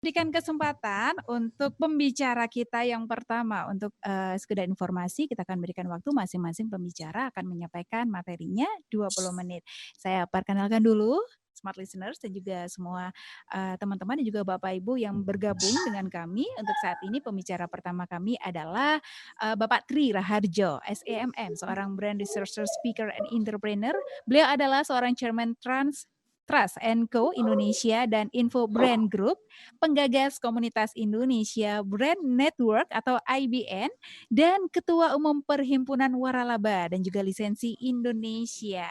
Berikan kesempatan untuk pembicara kita yang pertama untuk sekedar informasi kita akan berikan waktu masing-masing pembicara akan menyampaikan materinya 20 menit. Saya perkenalkan dulu smart listeners dan juga semua teman-teman dan juga Bapak Ibu yang bergabung dengan kami. Untuk saat ini pembicara pertama kami adalah Bapak Tri Raharjo, SEMM, seorang brand researcher, speaker and entrepreneur. Beliau adalah seorang chairman Trust Co Indonesia dan Info Brand Group, penggagas komunitas Indonesia Brand Network atau IBN, dan Ketua Umum Perhimpunan Waralaba dan juga Lisensi Indonesia.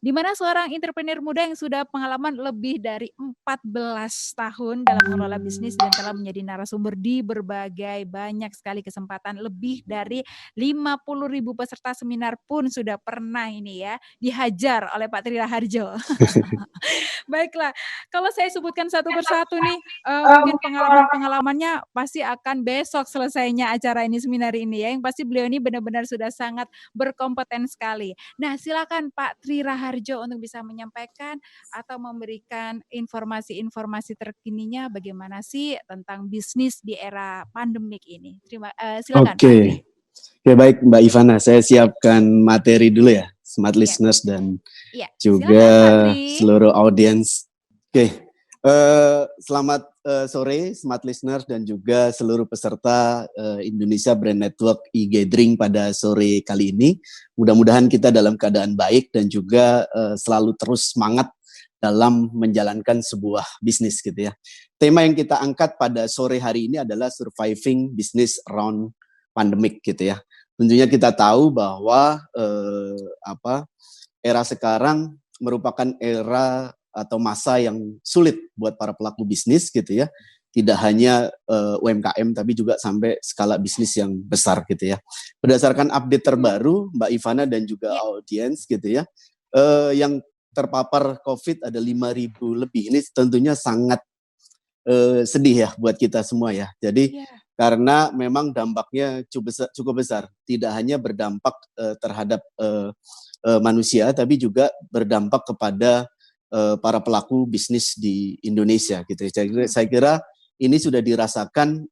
Di mana seorang entrepreneur muda yang sudah pengalaman lebih dari 14 tahun dalam mengelola bisnis dan telah menjadi narasumber di berbagai banyak sekali kesempatan, lebih dari 50.000 peserta seminar pun sudah pernah ini ya dihajar oleh Pak Tri Raharjo. Baiklah, kalau saya sebutkan satu persatu nih, mungkin pengalaman-pengalamannya pasti akan besok selesainya acara ini, seminar ini ya, yang pasti beliau ini benar-benar sudah sangat berkompeten sekali. Nah, silakan Pak Tri Raharjo untuk bisa menyampaikan atau memberikan informasi-informasi terkininya bagaimana sih tentang bisnis di era pandemik ini. Silakan Pak Tri. Oke, baik Mbak Ivana, saya siapkan materi dulu ya, smart Iya. listeners dan Iya, juga silakan Pak Tri. seluruh audiens. Oke, selamat sore smart listeners dan juga seluruh peserta Indonesia Brand Network e-Gathering pada sore kali ini. Mudah-mudahan kita dalam keadaan baik dan juga selalu terus semangat dalam menjalankan sebuah bisnis gitu ya. Tema yang kita angkat pada sore hari ini adalah surviving business around pandemic gitu ya. Tentunya kita tahu bahwa era sekarang merupakan era atau masa yang sulit buat para pelaku bisnis gitu ya. Tidak hanya UMKM tapi juga sampai skala bisnis yang besar gitu ya. Berdasarkan update terbaru Mbak Ivana dan juga audiens gitu ya, yang terpapar COVID ada 5.000 lebih. Ini tentunya sangat sedih ya buat kita semua ya. Jadi karena memang dampaknya cukup besar, tidak hanya berdampak terhadap manusia, tapi juga berdampak kepada para pelaku bisnis di Indonesia gitu. Saya kira ini sudah dirasakan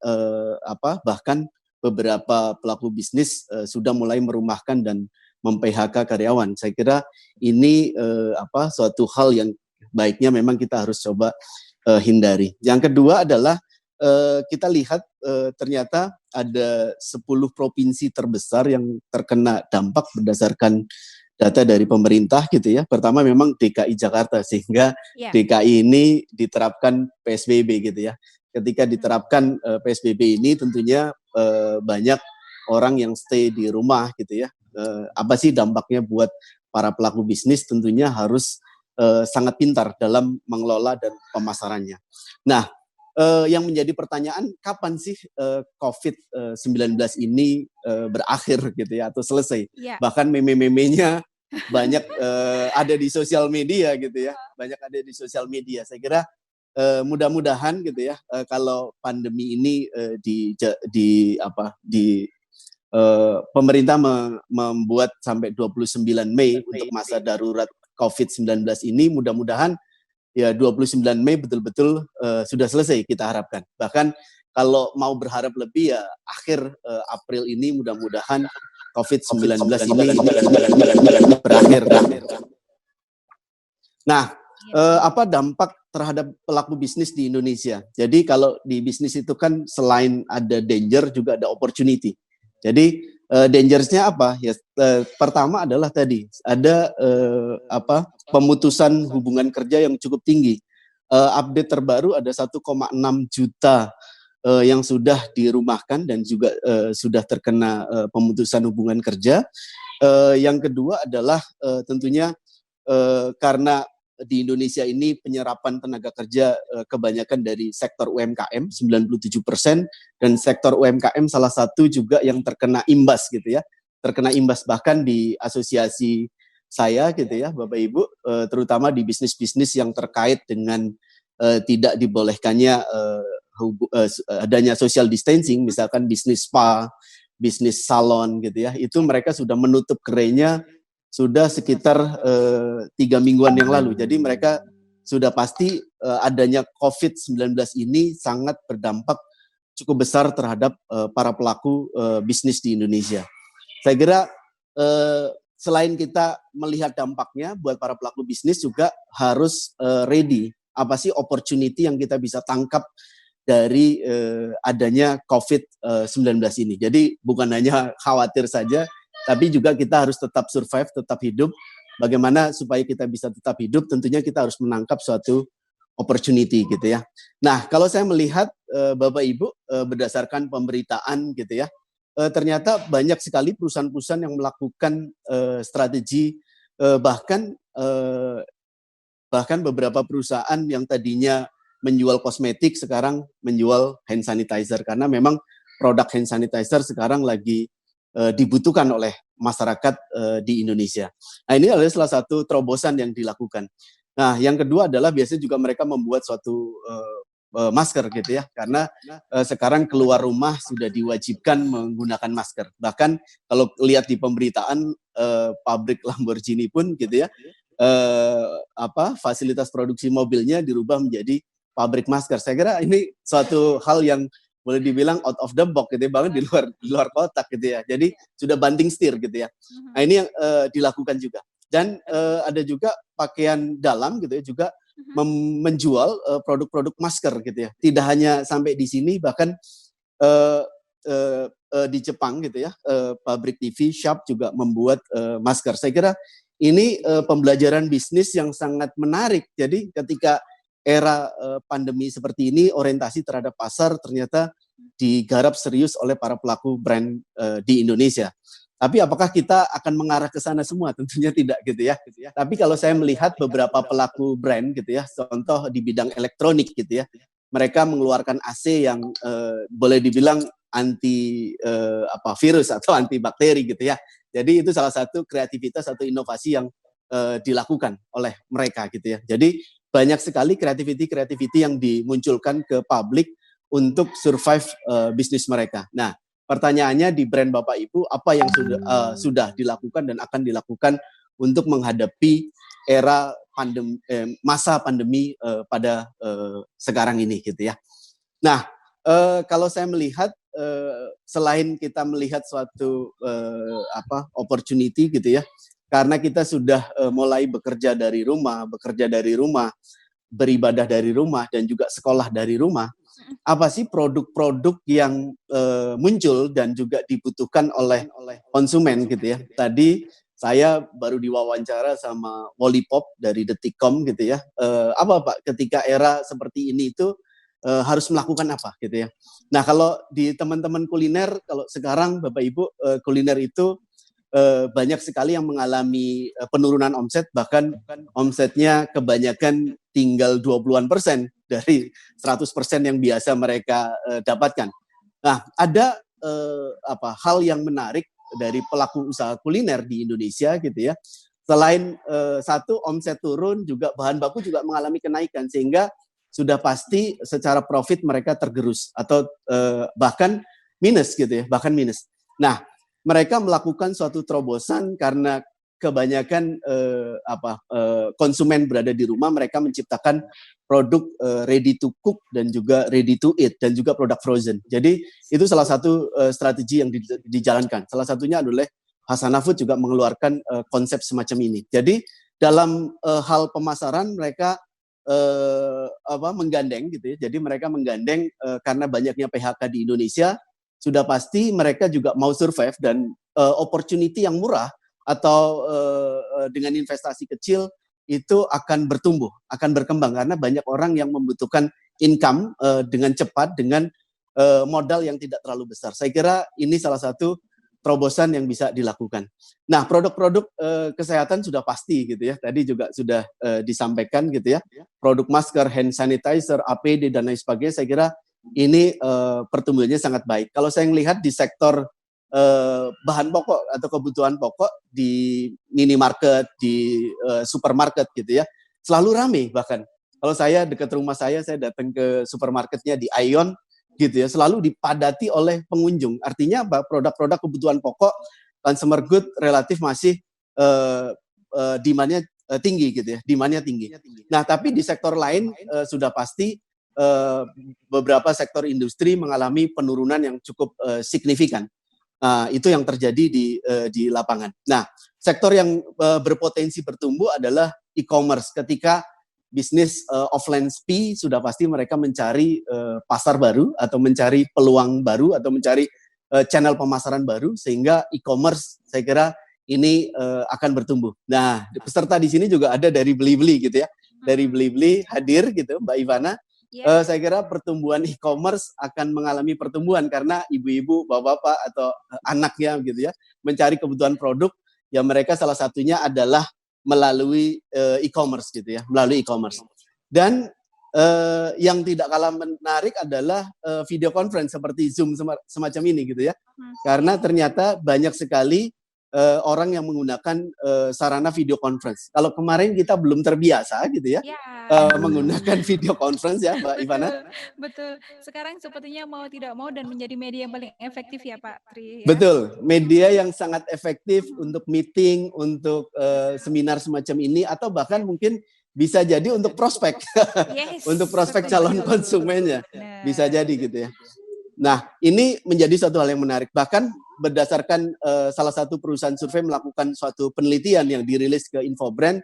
bahkan beberapa pelaku bisnis sudah mulai merumahkan dan mem-PHK karyawan. Saya kira ini suatu hal yang baiknya memang kita harus coba hindari. Yang kedua adalah kita lihat ternyata ada 10 provinsi terbesar yang terkena dampak berdasarkan data dari pemerintah gitu ya. Pertama memang DKI Jakarta, sehingga DKI ini diterapkan PSBB gitu ya. Ketika diterapkan PSBB ini tentunya banyak orang yang stay di rumah gitu ya. Apa sih dampaknya buat para pelaku bisnis? Tentunya harus sangat pintar dalam mengelola dan pemasarannya. Nah, yang menjadi pertanyaan kapan sih COVID-19 ini berakhir gitu ya atau selesai. Bahkan meme-memenya banyak ada di sosial media gitu ya. Banyak ada di sosial media. Saya kira mudah-mudahan gitu ya kalau pandemi ini pemerintah membuat sampai 29 Mei untuk masa darurat COVID-19 ini, mudah-mudahan ya 29 Mei betul-betul sudah selesai kita harapkan. Bahkan kalau mau berharap lebih ya akhir April ini mudah-mudahan COVID-19 ini berakhir. Nah, apa dampak terhadap pelaku bisnis di Indonesia? Jadi kalau di bisnis itu kan selain ada danger juga ada opportunity. Jadi dangersnya apa? Ya pertama adalah tadi ada pemutusan hubungan kerja yang cukup tinggi. Update terbaru ada 1,6 juta yang sudah dirumahkan dan juga sudah terkena pemutusan hubungan kerja. Yang kedua adalah tentunya karena di Indonesia ini penyerapan tenaga kerja kebanyakan dari sektor UMKM 97% dan sektor UMKM salah satu juga yang terkena imbas gitu ya. Terkena imbas bahkan di asosiasi saya gitu ya Bapak Ibu terutama di bisnis-bisnis yang terkait dengan tidak dibolehkannya adanya social distancing, misalkan bisnis spa, bisnis salon gitu ya. Itu mereka sudah menutup kerainya sudah sekitar 3 mingguan yang lalu. Jadi mereka sudah pasti adanya COVID-19 ini sangat berdampak cukup besar terhadap para pelaku bisnis di Indonesia. Saya kira selain kita melihat dampaknya buat para pelaku bisnis juga harus ready. Apa sih opportunity yang kita bisa tangkap dari adanya COVID-19 ini. Jadi bukan hanya khawatir saja, tapi juga kita harus tetap survive, tetap hidup. Bagaimana supaya kita bisa tetap hidup, tentunya kita harus menangkap suatu opportunity gitu ya. Nah, kalau saya melihat Bapak Ibu berdasarkan pemberitaan gitu ya, ternyata banyak sekali perusahaan-perusahaan yang melakukan strategi bahkan beberapa perusahaan yang tadinya menjual kosmetik sekarang menjual hand sanitizer karena memang produk hand sanitizer sekarang lagi dibutuhkan oleh masyarakat di Indonesia. Nah, ini adalah salah satu terobosan yang dilakukan. Nah, yang kedua adalah biasanya juga mereka membuat suatu masker gitu ya, karena sekarang keluar rumah sudah diwajibkan menggunakan masker. Bahkan kalau lihat di pemberitaan pabrik Lamborghini pun gitu ya, fasilitas produksi mobilnya dirubah menjadi pabrik masker. Saya kira ini suatu hal yang boleh dibilang out of the box gitu ya, banget di luar kotak gitu ya. Jadi sudah banting setir gitu ya. Nah, ini yang dilakukan juga. Dan ada juga pakaian dalam gitu ya, juga menjual produk-produk masker gitu ya. Tidak hanya sampai di sini, bahkan di Jepang gitu ya, pabrik TV Sharp juga membuat masker. Saya kira ini pembelajaran bisnis yang sangat menarik. Jadi ketika era pandemi seperti ini, orientasi terhadap pasar ternyata digarap serius oleh para pelaku brand di Indonesia. Tapi apakah kita akan mengarah ke sana semua? Tentunya tidak gitu ya. Tapi kalau saya melihat beberapa pelaku brand gitu ya, contoh di bidang elektronik gitu ya, mereka mengeluarkan AC yang boleh dibilang anti virus atau anti bakteri gitu ya. Jadi itu salah satu kreativitas atau inovasi yang dilakukan oleh mereka gitu ya. Jadi banyak sekali kreativiti yang dimunculkan ke publik untuk survive bisnis mereka. Nah, pertanyaannya di brand Bapak Ibu, apa yang sudah dilakukan dan akan dilakukan untuk menghadapi era masa pandemi pada sekarang ini gitu ya. Nah, kalau saya melihat selain kita melihat suatu opportunity gitu ya, karena kita sudah mulai bekerja dari rumah, beribadah dari rumah, dan juga sekolah dari rumah, apa sih produk-produk yang muncul dan juga dibutuhkan oleh konsumen gitu ya. Tadi saya baru diwawancara sama Wallipop dari Detikcom gitu ya. Apa Pak ketika era seperti ini itu harus melakukan apa gitu ya. Nah, kalau di teman-teman kuliner, kalau sekarang Bapak Ibu kuliner itu banyak sekali yang mengalami penurunan omset, bahkan omsetnya kebanyakan tinggal 20-an% dari 100% yang biasa mereka dapatkan. Nah, ada hal yang menarik dari pelaku usaha kuliner di Indonesia gitu ya. Selain satu omset turun, juga bahan baku juga mengalami kenaikan, sehingga sudah pasti secara profit mereka tergerus atau bahkan minus gitu ya, bahkan minus. Nah, mereka melakukan suatu terobosan karena kebanyakan konsumen berada di rumah, mereka menciptakan produk ready to cook dan juga ready to eat dan juga produk frozen. Jadi itu salah satu strategi yang dijalankan. Salah satunya adalah Hasana Food juga mengeluarkan konsep semacam ini. Jadi dalam hal pemasaran mereka menggandeng gitu ya. Jadi mereka menggandeng karena banyaknya PHK di Indonesia, sudah pasti mereka juga mau survive dan opportunity yang murah atau dengan investasi kecil itu akan bertumbuh, akan berkembang karena banyak orang yang membutuhkan income dengan cepat dengan modal yang tidak terlalu besar. Saya kira ini salah satu terobosan yang bisa dilakukan. Nah, produk-produk kesehatan sudah pasti gitu ya. Tadi juga sudah disampaikan gitu ya. Produk masker, hand sanitizer, APD dan lain sebagainya, saya kira ini pertumbuhannya sangat baik. Kalau saya melihat di sektor bahan pokok atau kebutuhan pokok di minimarket, di supermarket gitu ya, selalu ramai bahkan. Kalau saya dekat rumah saya datang ke supermarketnya di Aeon gitu ya, selalu dipadati oleh pengunjung. Artinya apa? Produk-produk kebutuhan pokok, consumer good relatif masih demand-nya tinggi gitu ya, demand-nya tinggi. Nah, tapi di sektor lain sudah pasti beberapa sektor industri mengalami penurunan yang cukup signifikan. Itu yang terjadi di lapangan. Nah, sektor yang berpotensi bertumbuh adalah e-commerce. Ketika bisnis offline sepi, sudah pasti mereka mencari pasar baru atau mencari peluang baru atau mencari channel pemasaran baru, sehingga e-commerce saya kira ini akan bertumbuh. Nah, peserta di sini juga ada dari Blibli gitu ya, dari Blibli hadir gitu, Mbak Ivana. Saya kira pertumbuhan e-commerce akan mengalami pertumbuhan karena ibu-ibu, bapak-bapak atau anaknya gitu ya mencari kebutuhan produk yang mereka salah satunya adalah melalui e-commerce gitu ya, melalui e-commerce. Dan yang tidak kalah menarik adalah video conference seperti Zoom semacam ini gitu ya. Karena ternyata banyak sekali orang yang menggunakan sarana video conference. Kalau kemarin kita belum terbiasa gitu ya, menggunakan video conference ya, Mbak Ivana. Betul. Sekarang sepertinya mau tidak mau dan menjadi media yang paling efektif ya, Pak Tri. Ya? Betul, media yang sangat efektif untuk meeting, untuk seminar semacam ini, atau bahkan mungkin bisa jadi untuk prospek, untuk prospek calon konsumennya, bisa jadi gitu ya. Nah, ini menjadi suatu hal yang menarik. Bahkan berdasarkan salah satu perusahaan survei melakukan suatu penelitian yang dirilis ke Infobrand,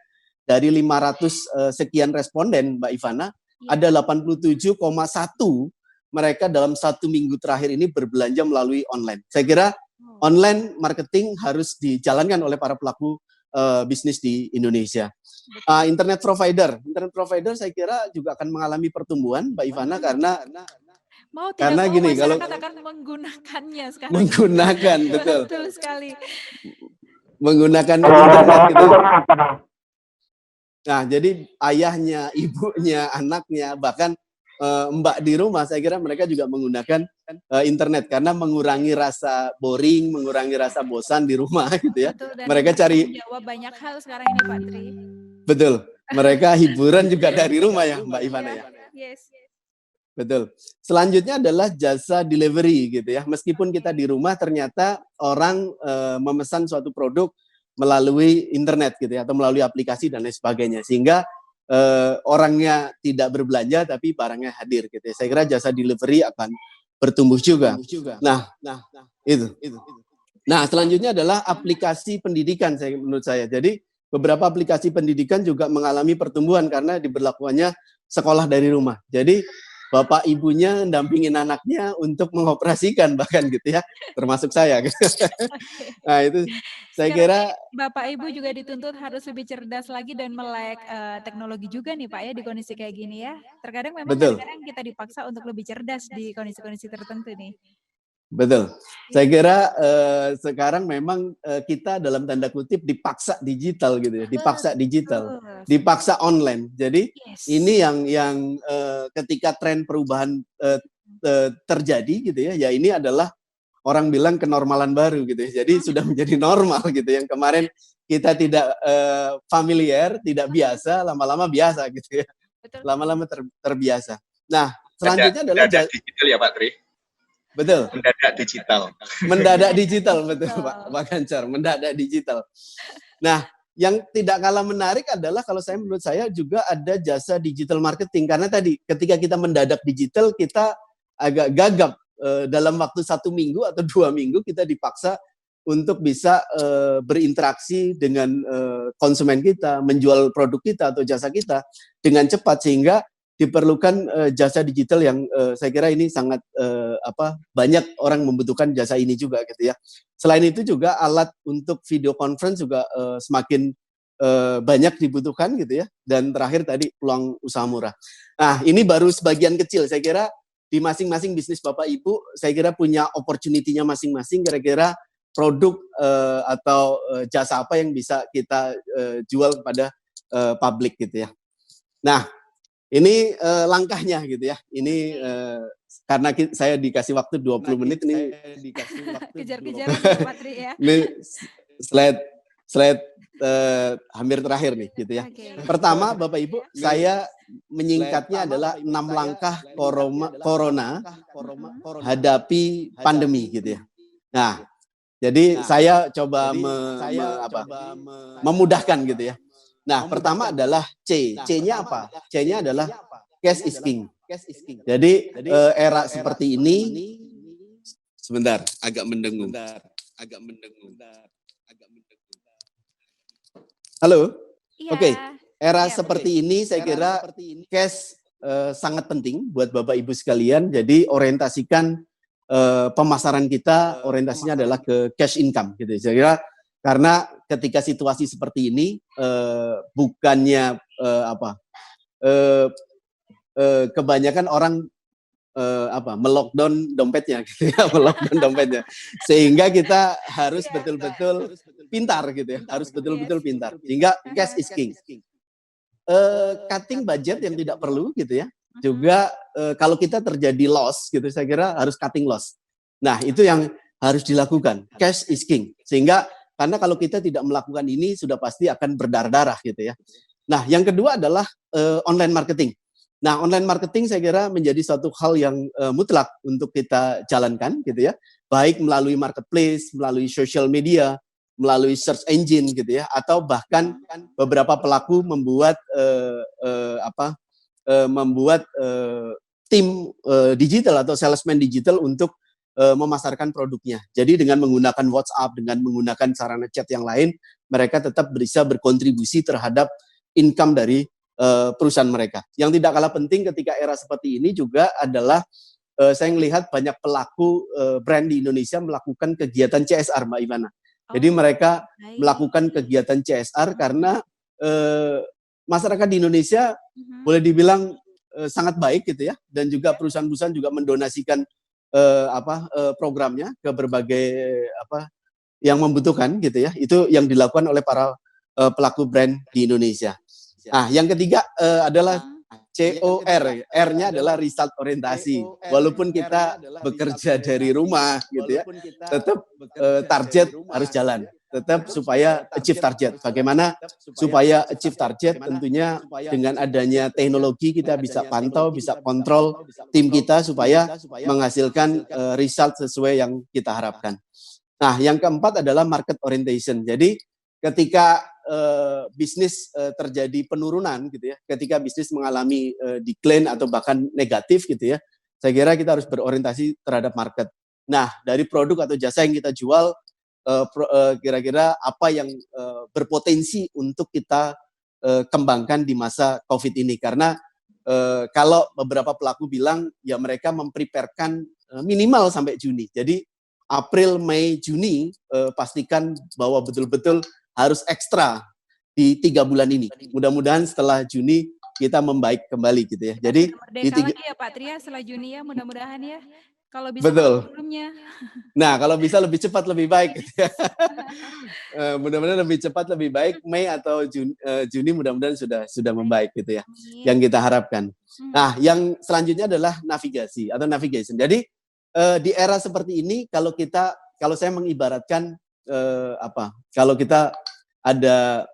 dari 500 sekian responden, Mbak Ivana, ada 87,1 mereka dalam 1 minggu terakhir ini berbelanja melalui online. Saya kira online marketing harus dijalankan oleh para pelaku bisnis di Indonesia. Internet provider saya kira juga akan mengalami pertumbuhan, Mbak Ivana, karena mau tidak karena mau gini, masyarakat kalau akan menggunakannya sekarang. Menggunakan, betul. Betul sekali. Menggunakan internet gitu. Nah, jadi ayahnya, ibunya, anaknya, bahkan mbak di rumah, saya kira mereka juga menggunakan internet karena mengurangi rasa boring, mengurangi rasa bosan di rumah gitu ya. Betul, dan mereka cari menjawab banyak hal sekarang ini, Pak Tri. Betul. Mereka hiburan juga dari rumah ya, Mbak Ivana ya. Yes. Betul. Selanjutnya adalah jasa delivery gitu ya. Meskipun kita di rumah, ternyata orang memesan suatu produk melalui internet gitu ya, atau melalui aplikasi dan lain sebagainya, sehingga orangnya tidak berbelanja tapi barangnya hadir gitu ya. Saya kira jasa delivery akan bertumbuh juga. Nah, itu. Nah, selanjutnya adalah aplikasi pendidikan menurut saya. Jadi beberapa aplikasi pendidikan juga mengalami pertumbuhan karena diberlakukannya sekolah dari rumah. Jadi bapak ibunya dampingin anaknya untuk mengoperasikan bahkan gitu ya, termasuk saya. Nah, itu saya kira bapak ibu juga dituntut harus lebih cerdas lagi dan melek teknologi juga nih, Pak ya, di kondisi kayak gini ya. Terkadang memang kadang-kadang kita dipaksa untuk lebih cerdas di kondisi-kondisi tertentu nih. Betul. Saya kira sekarang memang kita dalam tanda kutip dipaksa digital gitu ya, dipaksa digital, dipaksa online. Jadi ini yang ketika tren perubahan terjadi gitu ya, ya ini adalah orang bilang kenormalan baru gitu ya. Jadi sudah menjadi normal gitu. Yang kemarin kita tidak familiar, tidak biasa, lama-lama biasa gitu ya. Lama-lama terbiasa. Nah, selanjutnya adalah digital ya, Pak Tri. Betul. Mendadak digital. Mendadak digital, betul Pak Gancar, mendadak digital. Nah, yang tidak kalah menarik adalah kalau menurut saya juga ada jasa digital marketing. Karena tadi ketika kita mendadak digital, kita agak gagap dalam waktu 1 minggu atau 2 minggu kita dipaksa untuk bisa berinteraksi dengan konsumen kita, menjual produk kita atau jasa kita dengan cepat, sehingga diperlukan jasa digital yang saya kira ini sangat banyak orang membutuhkan jasa ini juga gitu ya. Selain itu juga alat untuk video conference juga semakin banyak dibutuhkan gitu ya. Dan terakhir tadi peluang usaha murah. Nah, ini baru sebagian kecil. Saya kira di masing-masing bisnis Bapak Ibu, saya kira punya opportunity-nya masing-masing, kira-kira produk atau jasa apa yang bisa kita jual kepada publik gitu ya. Nah, ini langkahnya gitu ya. Ini karena saya dikasih waktu 20 menit nih. Kejar-kejar Pak Tri ya. Ini slide hampir terakhir nih gitu ya. Pertama, Bapak Ibu, saya menyingkatnya adalah 6 langkah corona hadapi pandemi gitu ya. Nah, jadi saya coba memudahkan gitu ya. Nah, pertama adalah C. C-nya apa? C-nya adalah cash is king. Jadi era seperti ini, sebentar, agak mendengung. Halo? Iya. Oke, era Siap. seperti ini saya kira cash sangat penting buat Bapak Ibu sekalian. Jadi orientasikan pemasaran kita orientasinya adalah ke cash income gitu. Saya kira karena ketika situasi seperti ini bukannya kebanyakan orang melockdown dompetnya gitu ya, melockdown dompetnya. Sehingga kita harus betul-betul pintar gitu ya, harus betul-betul pintar. Sehingga cash is king. Cutting budget yang tidak perlu gitu ya. Juga kalau kita terjadi loss gitu, saya kira harus cutting loss. Nah, itu yang harus dilakukan. Cash is king. Sehingga karena kalau kita tidak melakukan ini sudah pasti akan berdarah-darah gitu ya. Nah, yang kedua adalah online marketing. Nah, online marketing saya kira menjadi suatu hal yang mutlak untuk kita jalankan gitu ya. Baik melalui marketplace, melalui social media, melalui search engine gitu ya, atau bahkan beberapa pelaku membuat tim digital atau salesman digital untuk memasarkan produknya. Jadi dengan menggunakan WhatsApp, dengan menggunakan sarana chat yang lain, mereka tetap bisa berkontribusi terhadap income dari perusahaan mereka. Yang tidak kalah penting ketika era seperti ini juga adalah saya melihat banyak pelaku brand di Indonesia melakukan kegiatan CSR, Mbak Ivana. Jadi mereka melakukan kegiatan CSR karena masyarakat di Indonesia boleh dibilang sangat baik gitu ya, dan juga perusahaan-perusahaan juga mendonasikan programnya ke berbagai yang membutuhkan gitu ya. Itu yang dilakukan oleh para pelaku brand di Indonesia. Yang ketiga adalah COR, R-nya adalah result orientasi. Walaupun kita bekerja dari rumah gitu ya, tetap target harus jalan. Tetap supaya achieve target. Bagaimana supaya achieve target? Tentunya dengan adanya teknologi kita bisa pantau, bisa kontrol tim kita supaya menghasilkan result sesuai yang kita harapkan. Nah, yang keempat adalah market orientation. Jadi ketika bisnis terjadi penurunan gitu ya, ketika bisnis mengalami decline atau bahkan negatif gitu ya, saya kira kita harus berorientasi terhadap market. Nah, dari produk atau jasa yang kita jual, kira-kira apa yang berpotensi untuk kita kembangkan di masa COVID ini. Karena kalau beberapa pelaku bilang, ya mereka mempreparekan minimal sampai Juni. Jadi April, Mei, Juni pastikan bahwa betul-betul harus ekstra di 3 bulan ini. Mudah-mudahan setelah Juni kita membaik kembali gitu ya. Jadi di lagi ya Pak Tria setelah Juni ya, mudah-mudahan ya. Kalau bisa betul. Sebelumnya. Nah, kalau bisa lebih cepat lebih baik gitu ya. Mudah-mudahan lebih cepat lebih baik, Mei atau Juni mudah-mudahan sudah membaik gitu ya. Yang kita harapkan. Nah, yang selanjutnya adalah navigasi atau navigation. Jadi di era seperti ini kalau saya mengibaratkan kalau kita ada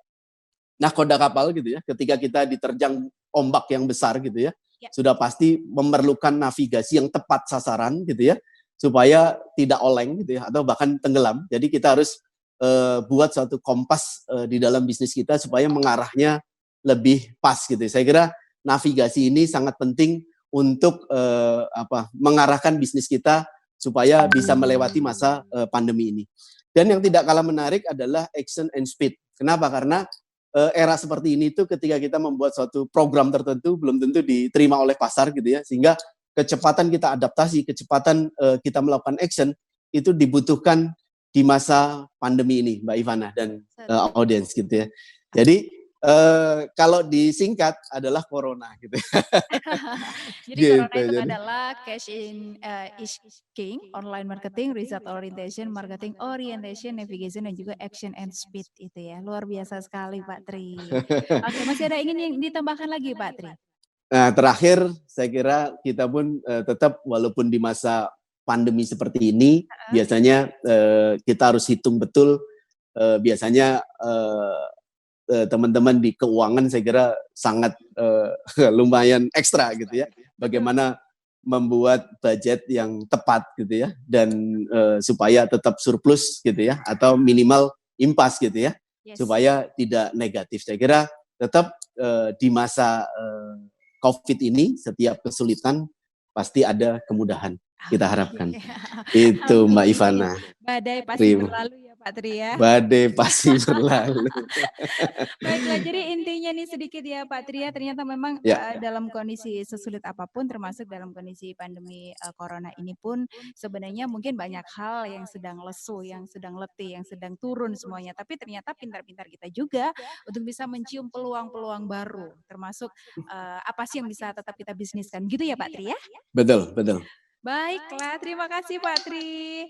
nahkoda kapal gitu ya, ketika kita diterjang ombak yang besar gitu ya, sudah pasti memerlukan navigasi yang tepat sasaran gitu ya, supaya tidak oleng gitu ya, atau bahkan tenggelam. Jadi kita harus buat suatu kompas di dalam bisnis kita supaya mengarahnya lebih pas gitu. Saya kira navigasi ini sangat penting untuk mengarahkan bisnis kita supaya bisa melewati masa pandemi ini. Dan yang tidak kalah menarik adalah action and speed. Kenapa? Karena era seperti ini tuh ketika kita membuat suatu program tertentu belum tentu diterima oleh pasar gitu ya, sehingga kecepatan kita adaptasi, kecepatan kita melakukan action itu dibutuhkan di masa pandemi ini, Mbak Ivana dan audiens gitu ya. Jadi kalau disingkat adalah corona gitu. Jadi corona itu adalah cash in is king, online marketing, result orientation, marketing orientation, navigation dan juga action and speed itu ya. Luar biasa sekali Pak Tri. Oke, masih ada ingin yang ditambahkan lagi Pak Tri? Nah, terakhir saya kira kita pun tetap walaupun di masa pandemi seperti ini, biasanya kita harus hitung betul biasanya teman-teman di keuangan saya kira sangat lumayan ekstra gitu ya. Bagaimana membuat budget yang tepat gitu ya, dan supaya tetap surplus gitu ya, atau minimal impas gitu ya, supaya tidak negatif. Saya kira tetap di masa COVID ini setiap kesulitan pasti ada kemudahan. Kita harapkan. Oke. Itu Mbak Amin. Ivana. Badai pasti Terima. berlalu ya Pak Tri ya. Badai pasti berlalu. Baiklah, jadi intinya nih sedikit ya Pak Tri ya, ternyata memang Ya, dalam kondisi sesulit apapun termasuk dalam kondisi pandemi corona ini pun sebenarnya mungkin banyak hal yang sedang lesu, yang sedang letih, yang sedang turun semuanya. Tapi ternyata pintar-pintar kita juga untuk bisa mencium peluang-peluang baru, termasuk apa sih yang bisa tetap kita bisniskan gitu ya Pak Tri ya. betul, betul. Baiklah, terima kasih Pak Tri.